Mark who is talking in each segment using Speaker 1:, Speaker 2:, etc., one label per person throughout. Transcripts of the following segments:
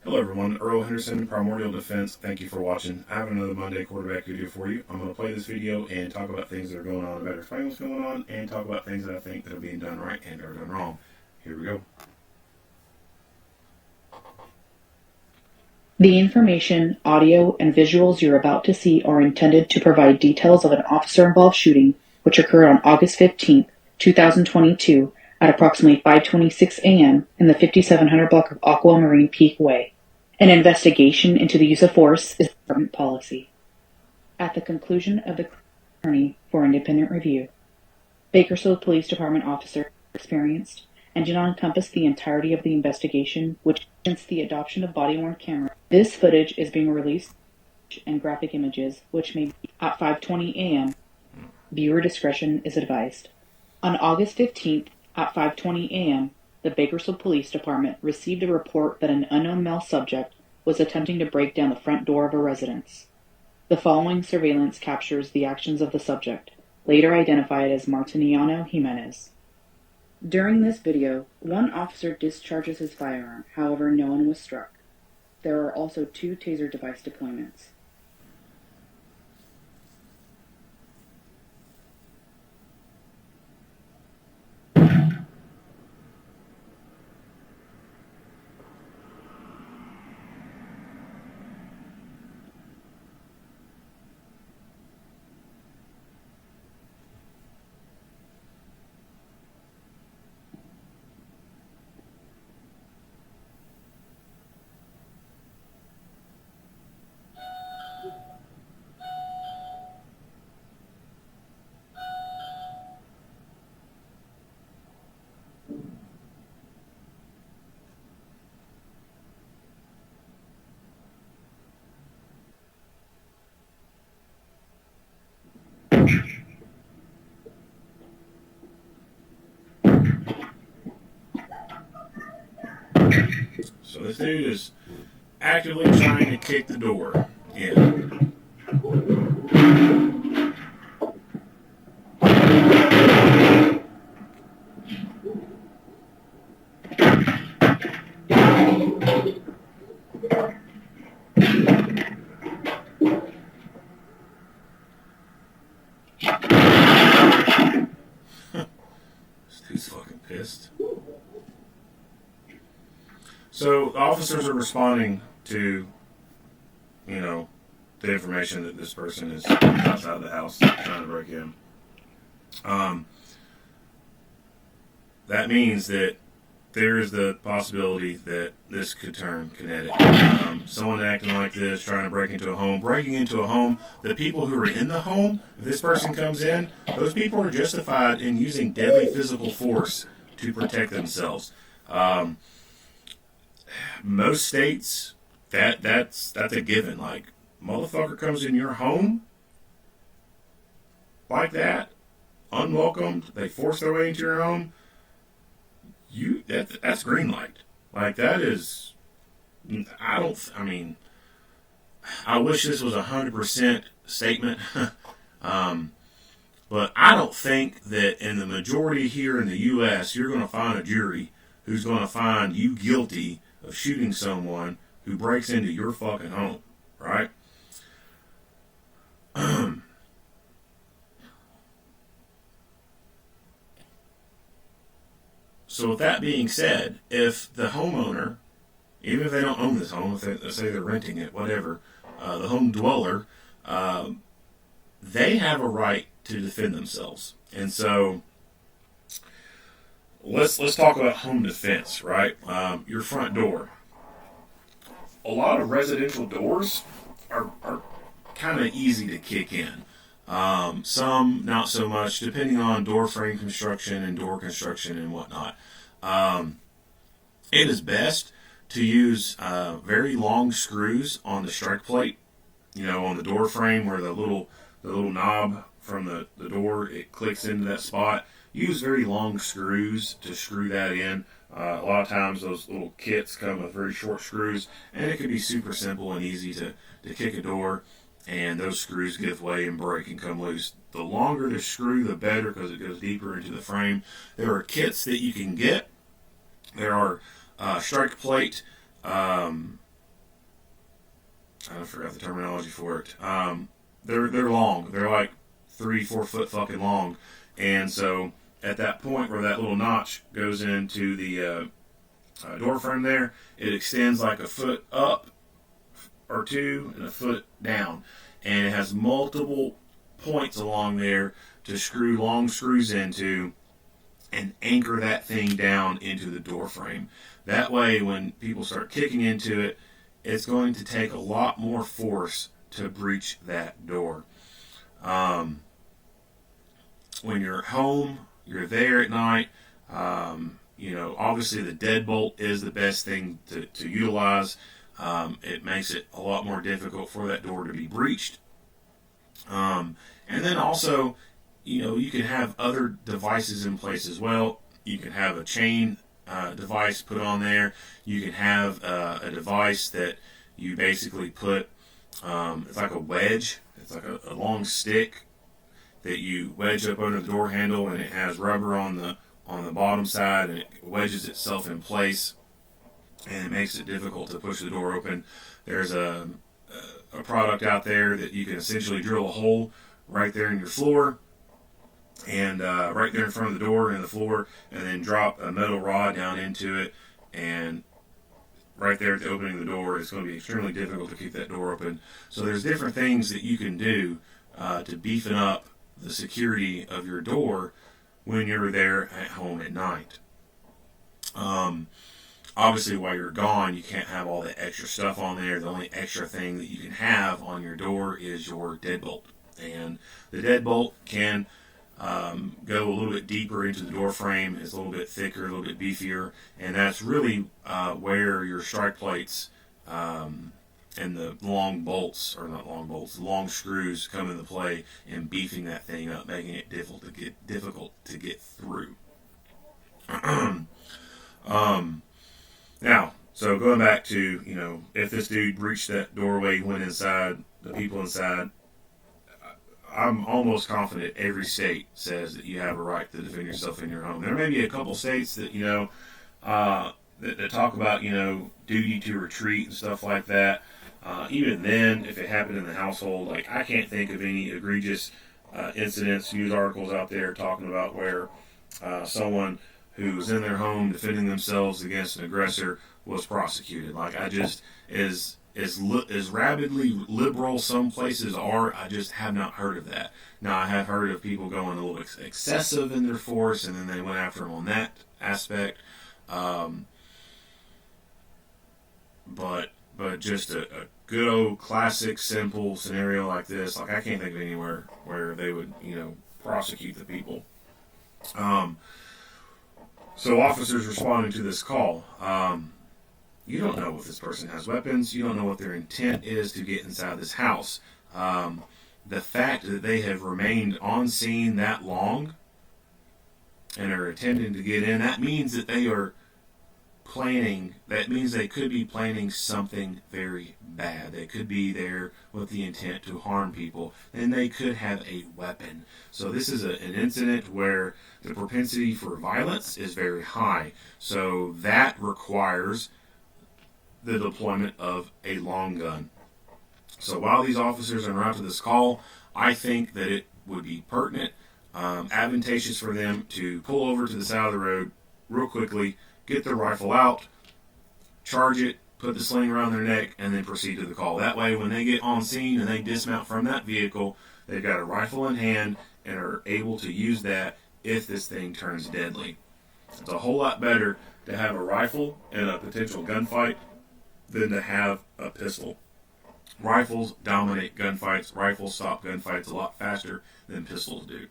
Speaker 1: Hello everyone, Earl Henderson, Primordial Defense. Thank you for watching. I have another Monday quarterback video for you. I'm going to play this video and talk about things that are going on in Bakersfield, what's going on, and talk about things that I think that are being done right and are done wrong. Here we go.
Speaker 2: The information, audio, and visuals you're about to see are intended to provide details of an officer-involved shooting which occurred on August 15, 2022 at approximately 5:26 a.m. in the 5700 block of Aquamarine Peak Way. An investigation into the use of force is department policy. At the conclusion of the attorney for independent review, Bakersfield Police Department officer experienced and did not encompass the entirety of the investigation, which since the adoption of body-worn camera, this footage is being released and graphic images, which may be at 5:20 a.m. Viewer discretion is advised. On August 15th at 5:20 a.m., the Bakersfield Police Department received a report that an unknown male subject was attempting to break down the front door of a residence. The following surveillance captures the actions of the subject, later identified as Martiniano Jimenez. During this video, one officer discharges his firearm, however no one was struck. There are also 2 taser device deployments.
Speaker 1: So this dude is actively trying to kick the door in. This dude's fucking pissed. So the officers are responding to, the information that this person is outside the house trying to break in. That means that there is the possibility that this could turn kinetic. Someone acting like this, trying to breaking into a home, the people who are in the home, if this person comes in, those people are justified in using deadly physical force to protect themselves. Most states, that's a given. Like, motherfucker comes in your home like that, unwelcomed, they force their way into your home, that's green light. Like, that is, I wish this was 100% statement, but I don't think that in the majority here in the U.S., you're going to find a jury who's going to find you guilty of shooting someone who breaks into your fucking home, right? So with that being said, if the homeowner, even if they don't own this home, if they, let's say they're renting it, whatever, the home dweller, they have a right to defend themselves. And so let's talk about home defense, right? Your front door. A lot of residential doors are kind of easy to kick in. Some not so much, depending on door frame construction and door construction and whatnot. It is best to use very long screws on the strike plate, on the door frame where the little knob from the door, it clicks into that spot. Use very long screws to screw that in. A lot of times those little kits come with very short screws, and it can be super simple and easy to kick a door, and those screws give way and break and come loose. The longer the screw, the better, because it goes deeper into the frame. There are kits that you can get. There are strike plate I forgot the terminology for it. They're long. They're like 3-4 foot fucking long, and so at that point where that little notch goes into the door frame there, it extends like a foot up or two and a foot down, and it has multiple points along there to screw long screws into and anchor that thing down into the door frame. That way, when people start kicking into it, it's going to take a lot more force to breach that door. When you're home, you're there at night, obviously the deadbolt is the best thing to utilize. It makes it a lot more difficult for that door to be breached. And then also, you can have other devices in place as well. You can have a chain device put on there. You can have a device that you basically put, it's like a wedge. It's like a long stick that you wedge up under the door handle, and it has rubber on the bottom side, and it wedges itself in place, and it makes it difficult to push the door open. There's a product out there that you can essentially drill a hole right there in your floor, and right there in front of the door in the floor, and then drop a metal rod down into it, and right there at the opening of the door, it's going to be extremely difficult to keep that door open. So there's different things that you can do to beefing up the security of your door when you're there at home at night. Obviously, while you're gone, you can't have all the extra stuff on there. The only extra thing that you can have on your door is your deadbolt. And the deadbolt can go a little bit deeper into the door frame. It's a little bit thicker, a little bit beefier. And that's really where your strike plates and the long bolts, or not long bolts, long screws come into play in beefing that thing up, making it difficult to get through. Now, so going back to, if this dude breached that doorway, went inside, the people inside, I'm almost confident every state says that you have a right to defend yourself in your home. There may be a couple states that, that talk about, duty to retreat and stuff like that. Even then, if it happened in the household, like, I can't think of any egregious incidents, news articles out there talking about where someone who was in their home defending themselves against an aggressor was prosecuted. Like, as rabidly liberal some places are, I just have not heard of that. Now, I have heard of people going a little excessive in their force, and then they went after them on that aspect. But just a good old classic simple scenario like this, like, I can't think of anywhere where they would, prosecute the people. So officers responding to this call, you don't know if this person has weapons. You don't know what their intent is to get inside this house. The fact that they have remained on scene that long and are attempting to get in, that means that they are planning, that means they could be planning something very bad. They could be there with the intent to harm people, and they could have a weapon. So this is an incident where the propensity for violence is very high. So that requires the deployment of a long gun. So while these officers are en route to this call, I think that it would be pertinent, advantageous for them to pull over to the side of the road real quickly, get their rifle out, charge it, put the sling around their neck, and then proceed to the call. That way, when they get on scene and they dismount from that vehicle, they've got a rifle in hand and are able to use that if this thing turns deadly. It's a whole lot better to have a rifle in a potential gunfight than to have a pistol. Rifles dominate gunfights. Rifles stop gunfights a lot faster than pistols do.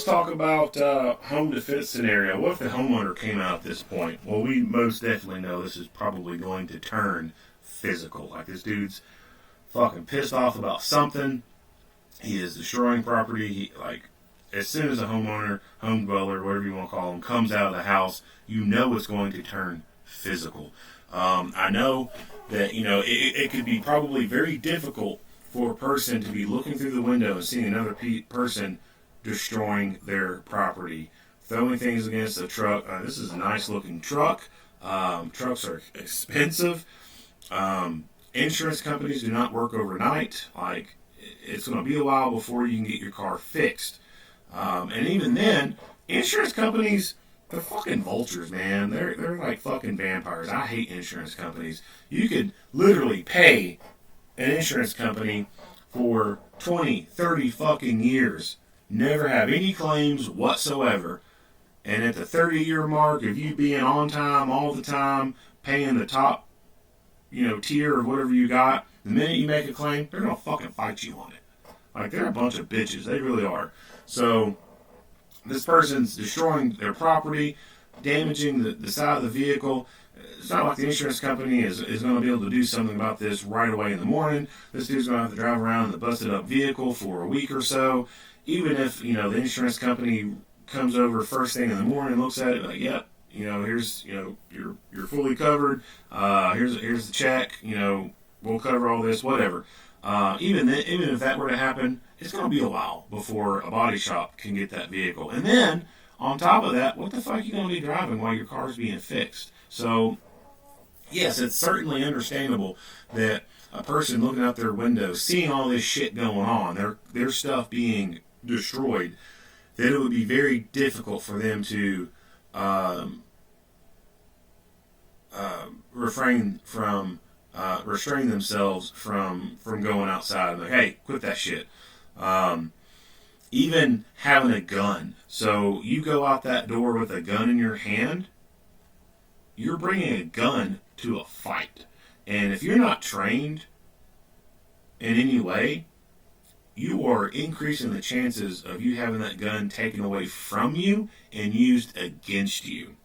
Speaker 1: let's talk about home defense scenario. What if the homeowner came out at this point? Well, we most definitely know this is probably going to turn physical. Like, this dude's fucking pissed off about something. He is destroying property. As soon as a homeowner, home dweller, whatever you want to call him, comes out of the house, you know it's going to turn physical. I know that, it could be probably very difficult for a person to be looking through the window and seeing another person destroying their property, throwing things against a truck. This is a nice looking truck. Trucks are expensive. Insurance companies do not work overnight. It's going to be a while before you can get your car fixed. And even then, insurance companies, they're fucking vultures, man. They're like fucking vampires. I hate insurance companies. You could literally pay an insurance company for 20, 30 fucking years, never have any claims whatsoever, and at the 30-year mark of you being on time all the time, paying the top, tier of whatever you got, the minute you make a claim, they're gonna fucking fight you on it. They're a bunch of bitches. They really are. So this person's destroying their property, damaging the side of the vehicle. It's not like the insurance company is going to be able to do something about this right away in the morning. This dude's going to have to drive around in the busted up vehicle for a week or so. Even if, the insurance company comes over first thing in the morning and looks at it like, yep, here's, you're fully covered. Here's the check. We'll cover all this, whatever. Even if that were to happen, it's going to be a while before a body shop can get that vehicle. And then, on top of that, what the fuck are you going to be driving while your car's being fixed? So, yes, it's certainly understandable that a person looking out their window, seeing all this shit going on, their stuff being destroyed, that it would be very difficult for them to restrain themselves from going outside and hey, quit that shit. Even having a gun. So you go out that door with a gun in your hand, you're bringing a gun to a fight. And if you're not trained in any way, you are increasing the chances of you having that gun taken away from you and used against you.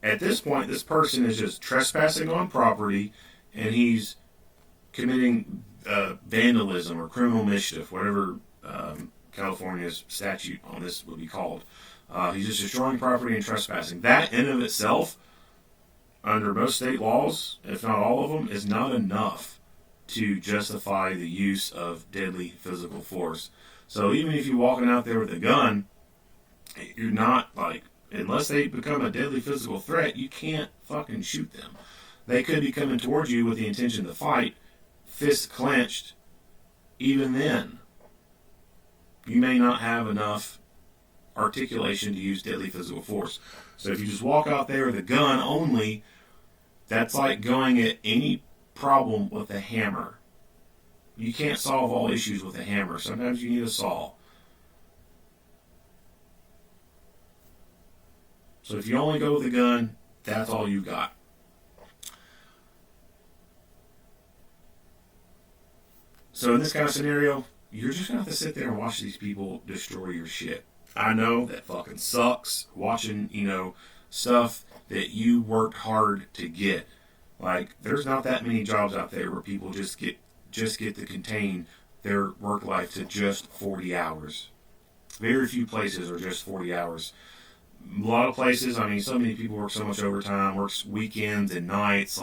Speaker 1: At this point, this person is just trespassing on property, and he's committing vandalism or criminal mischief, whatever California's statute on this would be called. He's just destroying property and trespassing. That in of itself, under most state laws, if not all of them, is not enough to justify the use of deadly physical force. So even if you're walking out there with a gun, you're not unless they become a deadly physical threat, you can't fucking shoot them. They could be coming towards you with the intention to fight, fists clenched. Even then, you may not have enough articulation to use deadly physical force. So if you just walk out there with a gun only, that's like going at any problem with a hammer. You can't solve all issues with a hammer. Sometimes you need a saw. So if you only go with a gun, that's all you got. So in this kind of scenario, you're just going to have to sit there and watch these people destroy your shit. I know that fucking sucks, watching, stuff that you worked hard to get. There's not that many jobs out there where people just get to contain their work life to just 40 hours. Very few places are just 40 hours. A lot of places, so many people work so much overtime, works weekends and nights.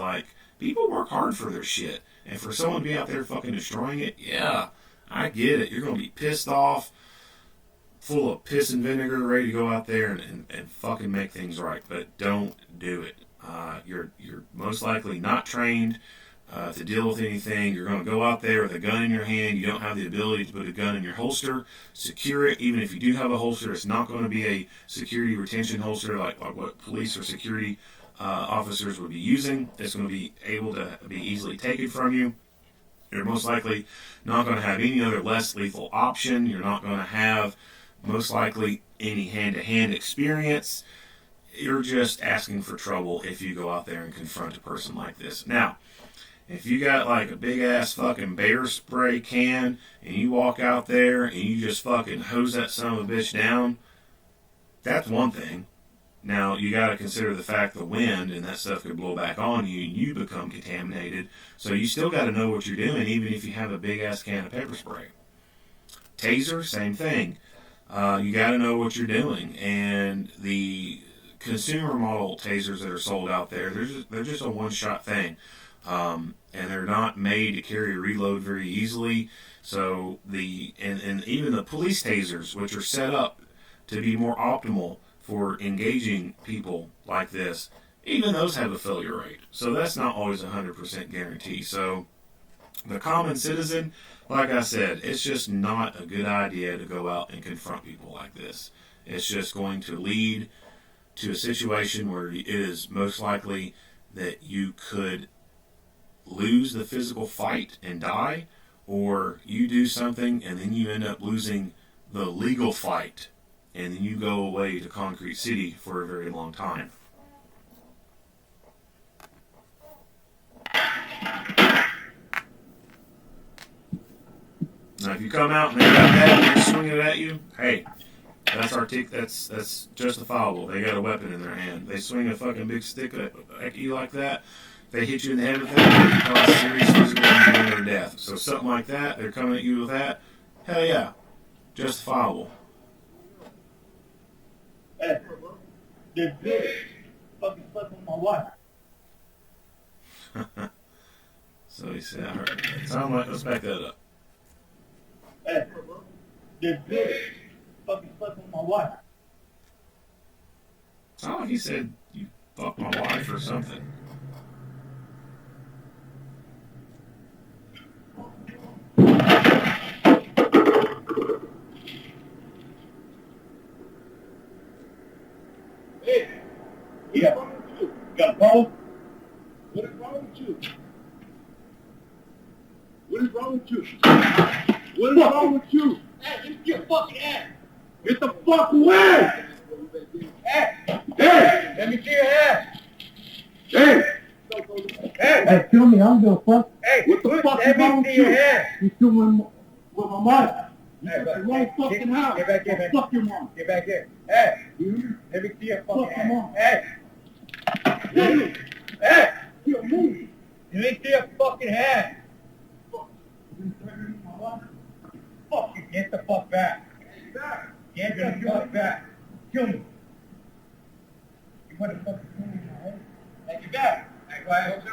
Speaker 1: People work hard for their shit. And for someone to be out there fucking destroying it, yeah, I get it. You're going to be pissed off, full of piss and vinegar, ready to go out there and fucking make things right. But don't do it. You're most likely not trained to deal with anything. You're going to go out there with a gun in your hand. You don't have the ability to put a gun in your holster, secure it. Even if you do have a holster, it's not going to be a security retention holster like what police or security officers would be using. It's going to be able to be easily taken from you. You're most likely not going to have any other less lethal option. You're not going to have most likely any hand-to-hand experience. You're just asking for trouble if you go out there and confront a person like this. Now, If you got like a big ass fucking bear spray can and you walk out there and you just fucking hose that son of a bitch down, that's one thing. Now, you got to consider the fact the wind and that stuff could blow back on you and you become contaminated. So you still got to know what you're doing, even if you have a big-ass can of pepper spray. Taser, same thing. You got to know what you're doing. And the consumer model tasers that are sold out there, they're just a one-shot thing. And they're not made to carry a reload very easily. So and even the police tasers, which are set up to be more optimal for engaging people like this, even those have a failure rate. So that's not always a 100% guarantee. So the common citizen, like I said, it's just not a good idea to go out and confront people like this. It's just going to lead to a situation where it is most likely that you could lose the physical fight and die, or you do something and then you end up losing the legal fight, and then you go away to Concrete City for a very long time. Now, if you come out and they got that and they're swinging it at you, hey, that's justifiable. They got a weapon in their hand. They swing a fucking big stick at you like that. They hit you in the head with that, they can cause serious physical injury or death. So something like that, they're coming at you with that. Hell yeah, justifiable.
Speaker 3: Hey, this bitch fucking slept with my wife.
Speaker 1: So he said, I heard it. Sound like, let's back that up.
Speaker 3: Hey, this bitch fucking slept with my wife.
Speaker 1: Sound like he said, you fucked my wife or something.
Speaker 3: Hey, yeah. Got a problem? What is wrong with you? What is wrong with you? What is wrong with you? Hey, just get fucking ass. Get the fuck away! Hey! Hey! Let me see your ass! Hey! Hey, kill me, I don't give a fuck. Hey, what the fuck is wrong with you? You doing with my mother. Hey, the wrong fucking house. Get back here, man. Fuck your mom. Get back here. Hey, let me see your fucking ass. Hey! Kill me! Hey! Kill me! You ain't see your fucking hand. Fuck. Fuck you, get the fuck back. Get the fuck back. Kill me. You want to fucking kill me now, eh? Hey, get back. Hey, go ahead.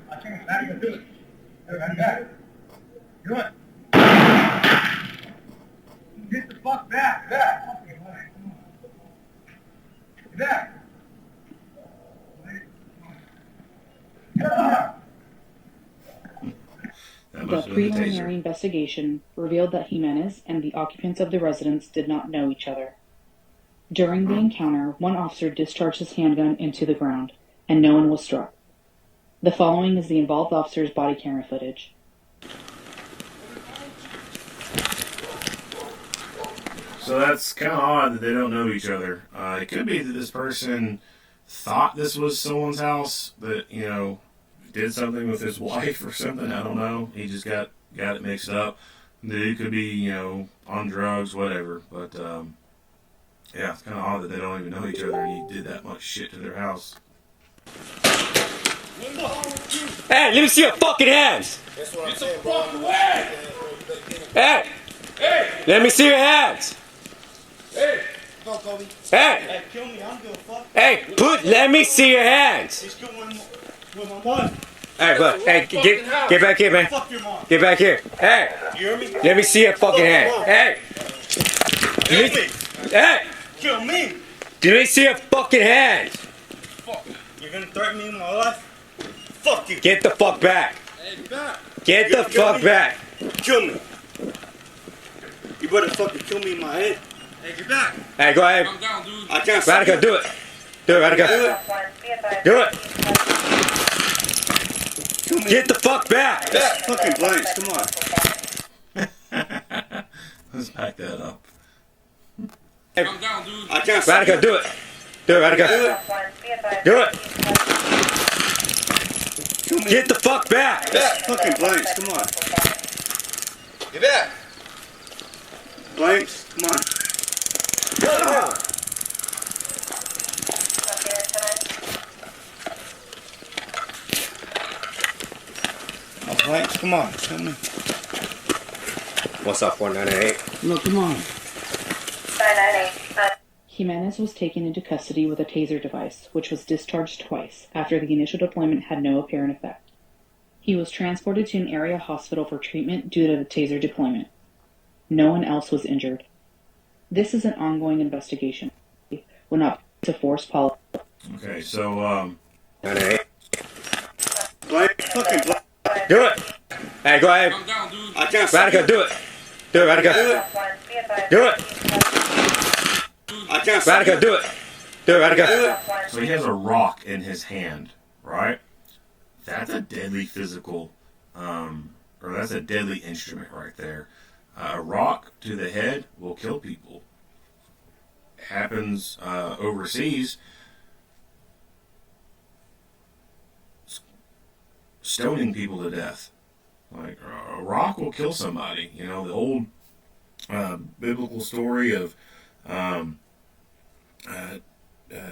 Speaker 3: I can't let you do it. Hey, get back. Do it. Get the fuck back. Back. Okay, all right. Come on. Get back.
Speaker 2: The preliminary investigation revealed that Jimenez and the occupants of the residence did not know each other. During the encounter, one officer discharged his handgun into the ground, and no one was struck. The following is the involved officer's body camera footage.
Speaker 1: So that's kind of odd that they don't know each other. It could be that this person thought this was someone's house, that, you know, did something with his wife or something. I don't know. He just got it mixed up. The dude could be, you know, on drugs, whatever. But, yeah, it's kind of odd that they don't even know each other and he did that much shit to their house.
Speaker 4: Hey, let me see your fucking hands!
Speaker 3: That's what I'm saying, bro.
Speaker 4: Hey! Hey! Let me see your hands!
Speaker 3: Hey! Go, Kobe.
Speaker 4: Hey!
Speaker 3: Hey, kill me. I don't give a fuck.
Speaker 4: Hey, let me see your hands!
Speaker 3: He's killing with my mom.
Speaker 4: Hey, but, hey, get back here, man.
Speaker 3: Fuck your mom.
Speaker 4: Get back here. Hey!
Speaker 3: You hear me?
Speaker 4: Let me see your fucking hands. Hey!
Speaker 3: Kill me.
Speaker 4: Hey!
Speaker 3: Kill me.
Speaker 4: Let me see your fucking hands!
Speaker 3: Fuck. You're gonna threaten me in my life? Fuck you.
Speaker 4: Get the fuck back!
Speaker 3: Hey, back.
Speaker 4: Get the fuck back!
Speaker 3: Kill me. You better fucking kill me in my head. Hey, get back.
Speaker 4: Hey, go ahead.
Speaker 3: I'm down, dude. I can't.
Speaker 4: Radical, do it. Do it, Radical. Do it. Get the fuck back!
Speaker 3: That's fucking blanks. Come on.
Speaker 1: Let's back that up.
Speaker 4: Hey,
Speaker 3: I'm down, dude. I can't.
Speaker 4: Radical, do it. Do it, Radical. Do it. Get the fuck back!
Speaker 3: Fucking blanks, come on.
Speaker 4: Get back!
Speaker 3: Blanks, come on. Oh, blanks, come on. Come on.
Speaker 4: What's up, 498?
Speaker 3: No, come on.
Speaker 5: 998.
Speaker 2: Jimenez was taken into custody with a taser device, which was discharged twice after the initial deployment had no apparent effect. He was transported to an area hospital for treatment due to the taser deployment. No one else was injured. This is an ongoing investigation. Will not to force policy.
Speaker 1: Okay, so
Speaker 4: 998.
Speaker 3: Blank, fucking blank.
Speaker 4: Do it! Hey, go ahead.
Speaker 3: I can't
Speaker 4: Radica, do it! Do it, Radica! Do it!
Speaker 3: I can't
Speaker 4: Radica, do it! Do it, Radica!
Speaker 1: so he has a rock in his hand, right? That's a deadly physical, or that's a deadly instrument right there. A rock to the head will kill people. It happens overseas. Stoning people to death. Like, a rock will kill somebody. You know, the old biblical story of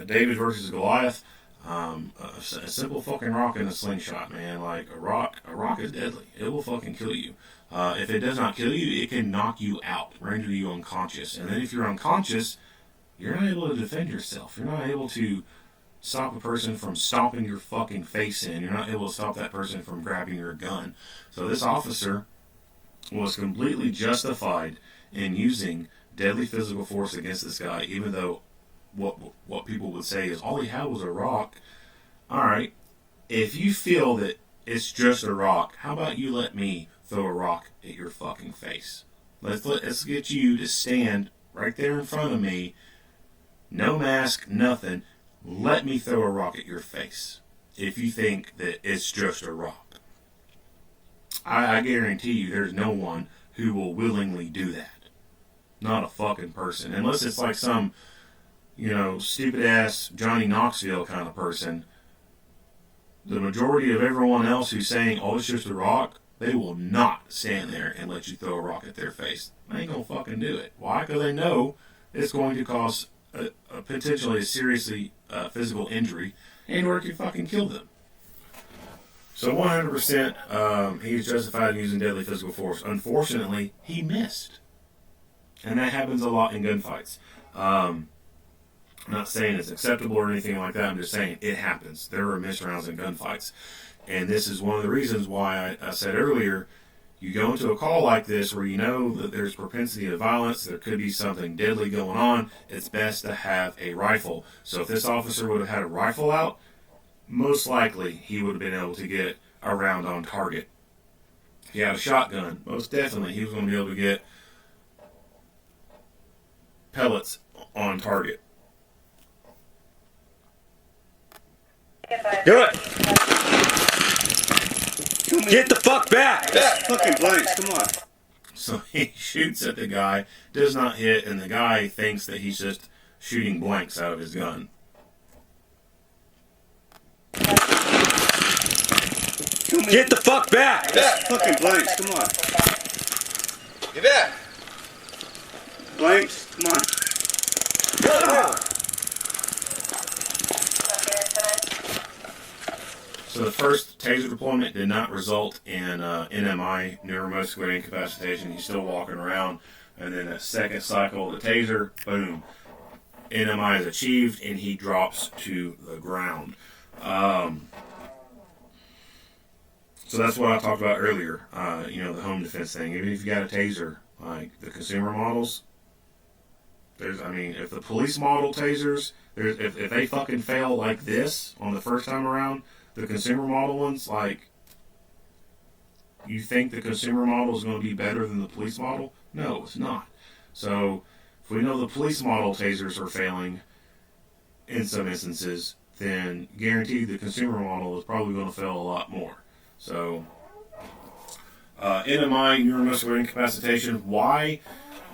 Speaker 1: David versus Goliath. A simple fucking rock in a slingshot, man. Like, a rock is deadly. It will fucking kill you. If it does not kill you, it can knock you out, render you unconscious. And then if you're unconscious, you're not able to defend yourself. You're not able to stop a person from stomping your fucking face in. You're not able to stop that person from grabbing your gun. So this officer was completely justified in using deadly physical force against this guy, even though what people would say is all he had was a rock. Alright, if you feel that it's just a rock, how about you let me throw a rock at your fucking face? Let's get you to stand right there in front of me, no mask, nothing. Let me throw a rock at your face if you think that it's just a rock. I guarantee you there's no one who will willingly do that. Not a fucking person. Unless it's like some, stupid ass Johnny Knoxville kind of person. The majority of everyone else who's saying, oh, it's just a rock, they will not stand there and let you throw a rock at their face. They ain't gonna fucking do it. Why? Because they know it's going to cause potentially a seriously physical injury and or it could fucking kill them. So 100% he was justified in using deadly physical force. Unfortunately, he missed. And that happens a lot in gunfights. I'm not saying it's acceptable or anything like that. I'm just saying it happens. There are missed rounds in gunfights. And this is one of the reasons why I said earlier, you go into a call like this where you know that there's propensity to violence, there could be something deadly going on, it's best to have a rifle. So if this officer would have had a rifle out, most likely he would have been able to get a round on target. If he had a shotgun, most definitely he was going to be able to get pellets on target.
Speaker 4: Do it! Get the fuck back!
Speaker 3: Fucking blanks, come on.
Speaker 1: So he shoots at the guy, does not hit, and the guy thinks that he's just shooting blanks out of his gun.
Speaker 4: Get the fuck back!
Speaker 3: Fucking blanks, come on.
Speaker 4: Get back!
Speaker 3: Blanks, come on.
Speaker 1: So the first taser deployment did not result in NMI, neuromuscular incapacitation. He's still walking around. And then that second cycle of the taser, boom, NMI is achieved, and he drops to the ground. So that's what I talked about earlier, the home defense thing. Even if you got a taser, like the consumer models, if the police model tasers, if they fucking fail like this on the first time around, the consumer model ones, like, you think the consumer model is going to be better than the police model? No, it's not. So, if we know the police model tasers are failing in some instances, then guaranteed the consumer model is probably going to fail a lot more. So, NMI, neuromuscular incapacitation, why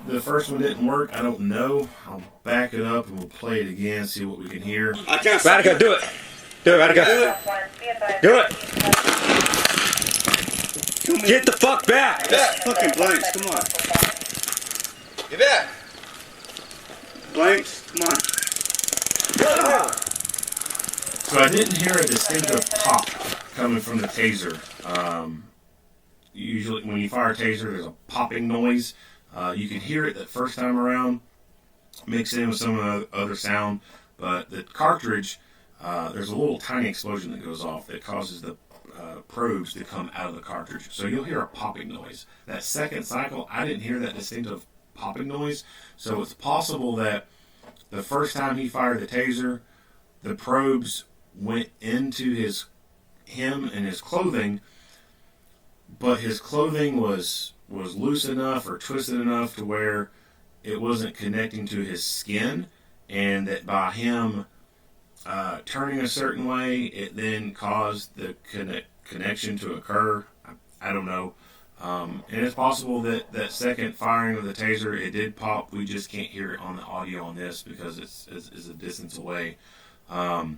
Speaker 1: the first one didn't work, I don't know. I'll back it up and we'll play it again, see what we can hear.
Speaker 3: I can't.
Speaker 4: Radica, do it! Do it, Attica.
Speaker 5: Be advised.
Speaker 4: Do it. Get the fuck back.
Speaker 3: Back. Fucking blanks, come on.
Speaker 6: Get back.
Speaker 3: Blanks, come on.
Speaker 1: So I didn't hear a distinctive pop coming from the taser. Usually when you fire a taser, there's a popping noise. You can hear it the first time around, mixed in with some of the other sound. But the cartridge, there's a little tiny explosion that goes off that causes the probes to come out of the cartridge. So you'll hear a popping noise. That second cycle, I didn't hear that distinctive popping noise. So it's possible that the first time he fired the taser, the probes went into him and his clothing, but his clothing was loose enough or twisted enough to where it wasn't connecting to his skin, and that by him turning a certain way, it then caused the connection to occur. I don't know. And it's possible that that second firing of the taser, it did pop. We just can't hear it on the audio on this because it's a distance away. But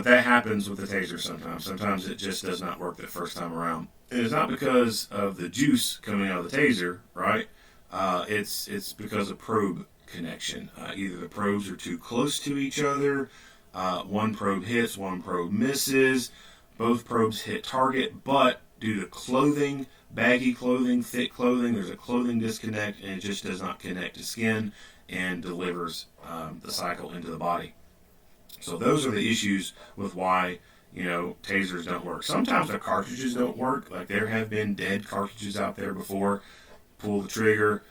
Speaker 1: that happens with the taser sometimes. Sometimes it just does not work the first time around. And it's not because of the juice coming out of the taser, right? It's because of probe connection. Either the probes are too close to each other, one probe hits, one probe misses, both probes hit target, but due to clothing, baggy clothing, thick clothing, there's a clothing disconnect, and it just does not connect to skin and delivers the cycle into the body. So those are the issues with why, tasers don't work. Sometimes the cartridges don't work. Like there have been dead cartridges out there before. Pull the trigger,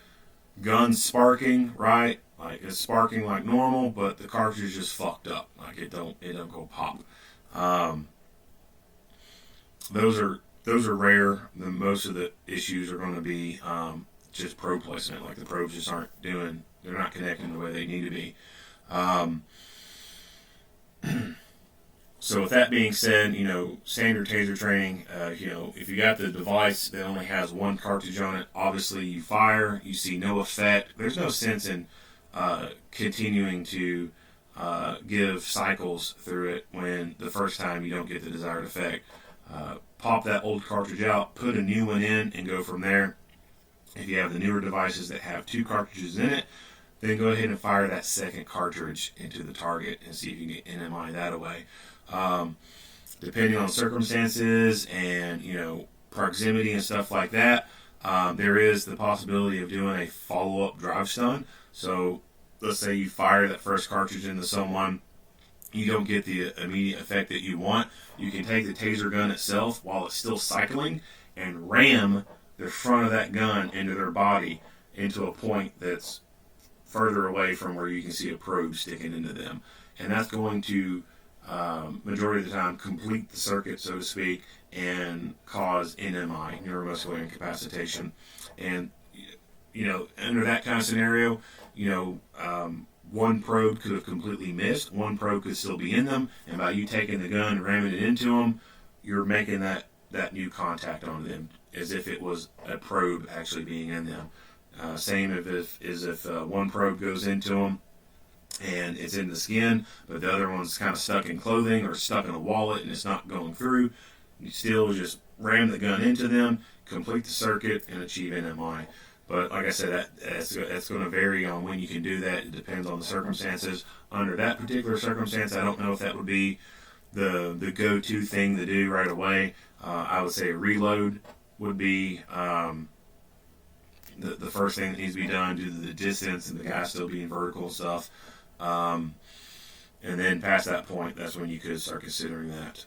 Speaker 1: gun sparking, right? Like it's sparking like normal, but the cartridge is just fucked up. Like it don't go pop. Those are rare. Most of the issues are going to be just probe placement. Like the probes just they're not connecting the way they need to be. So with that being said, standard taser training, if you got the device that only has one cartridge on it, obviously you fire, you see no effect. There's no sense in continuing to give cycles through it when the first time you don't get the desired effect. Pop that old cartridge out, put a new one in, and go from there. If you have the newer devices that have two cartridges in it, then go ahead and fire that second cartridge into the target and see if you can get NMI that way. Depending on circumstances and proximity and stuff like that, there is the possibility of doing a follow-up drive stun. So let's say you fire that first cartridge into someone, you don't get the immediate effect that you want. You can take the taser gun itself while it's still cycling and ram the front of that gun into their body into a point that's further away from where you can see a probe sticking into them. And that's going to, majority of the time, complete the circuit, so to speak, and cause NMI, neuromuscular incapacitation. And, under that kind of scenario, one probe could have completely missed, one probe could still be in them, and by you taking the gun and ramming it into them, you're making that new contact on them as if it was a probe actually being in them. Same if one probe goes into them and it's in the skin, but the other one's kind of stuck in clothing or stuck in a wallet and it's not going through. You still just ram the gun into them, complete the circuit, and achieve NMI. But like I said, that's going to vary on when you can do that. It depends on the circumstances. Under that particular circumstance, I don't know if that would be the go-to thing to do right away. I would say a reload would be the first thing that needs to be done due to the distance and the guy still being vertical and stuff. And then past that point, that's when you could start considering that.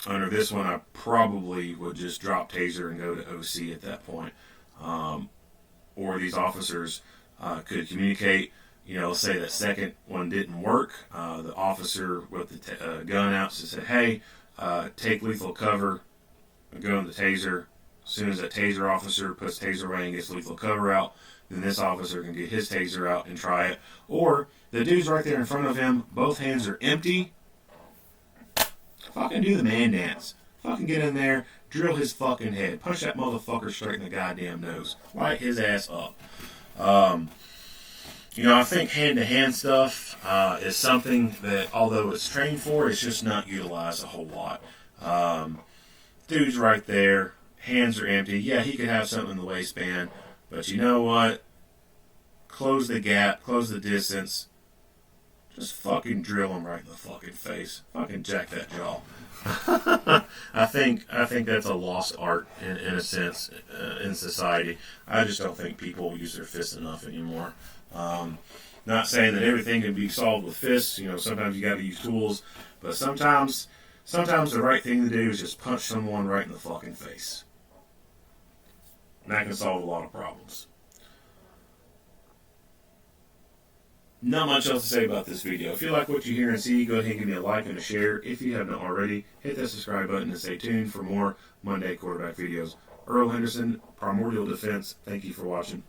Speaker 1: Under this one, I probably would just drop taser and go to OC at that point. Or these officers could communicate. Let's say that second one didn't work. The officer with the gun out said, hey, take lethal cover, go in the taser. As soon as that taser officer puts taser away and gets lethal cover out, then this officer can get his taser out and try it. Or the dude's right there in front of him, both hands are empty. Fucking do the man dance. Fucking get in there, drill his fucking head, punch that motherfucker straight in the goddamn nose, light his ass up. I think hand-to-hand stuff is something that, although it's trained for, it's just not utilized a whole lot. Dude's right there. Hands are empty. Yeah, he could have something in the waistband. But you know what? Close the gap. Close the distance. Just fucking drill him right in the fucking face. Fucking jack that jaw. I think that's a lost art in a sense in society. I just don't think people use their fists enough anymore. Not saying that everything can be solved with fists. Sometimes you got to use tools, but sometimes the right thing to do is just punch someone right in the fucking face. And that can solve a lot of problems. Not much else to say about this video. If you like what you hear and see, go ahead and give me a like and a share. If you haven't already, hit that subscribe button and stay tuned for more Monday quarterback videos. Earl Henderson, Primordial Defense, thank you for watching.